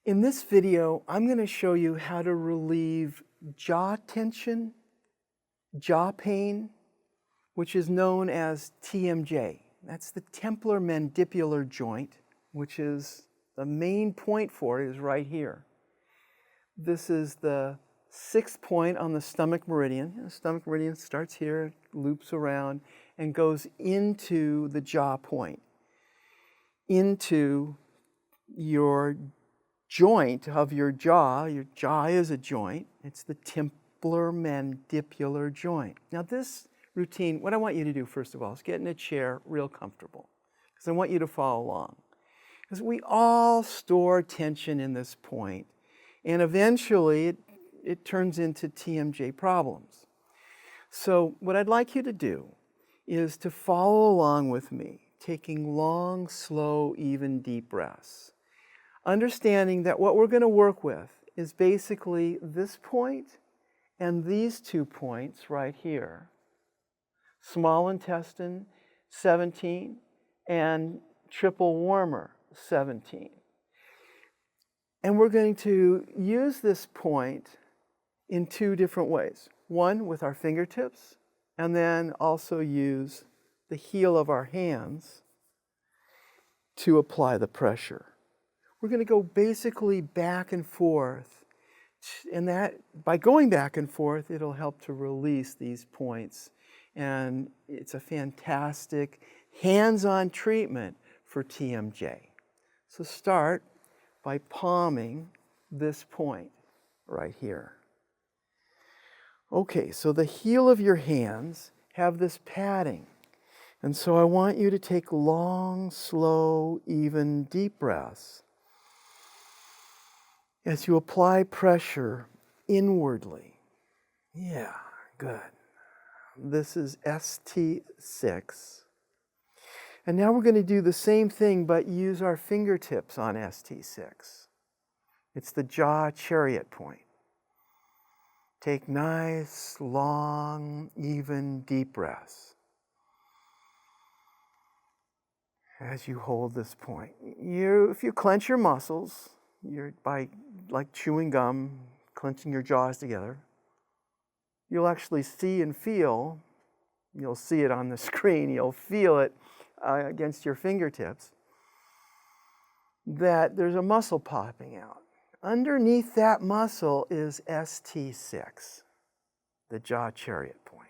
In this video, I'm going to show you how to relieve jaw tension, jaw pain, which is known as TMJ. That's the templar mandibular joint, which is the main point for it is right here. This is the 6th point on the stomach meridian. The stomach meridian starts here, loops around, and goes into the jaw point, into your joint of your jaw. Your jaw is a joint. It's the templar mandibular joint. Now this routine, what I want you to do first of all is get in a chair real comfortable, because I want you to follow along. Because we all store tension in this point, and eventually it turns into TMJ problems. So what I'd like you to do is to follow along with me, taking long, slow, even, deep breaths. Understanding that what we're going to work with is basically this point and these 2 points right here. Small intestine, 17, and triple warmer, 17. And we're going to use this point in 2 different ways. One, with our fingertips, and then also use the heel of our hands to apply the pressure. We're going to go basically back and forth, and that by going back and forth, it'll help to release these points. And it's a fantastic hands-on treatment for TMJ. So start by palming this point right here. Okay, so the heel of your hands have this padding. And so I want you to take long, slow, even, deep breaths as you apply pressure inwardly. Yeah, good. This is ST6. And now we're going to do the same thing, but use our fingertips on ST6. It's the jaw chariot point. Take nice, long, even, deep breaths as you hold this point. If you clench your muscles, by like chewing gum, clenching your jaws together, you'll actually see and feel, you'll see it on the screen, you'll feel it against your fingertips, that there's a muscle popping out. Underneath that muscle is ST6, the jaw chariot point.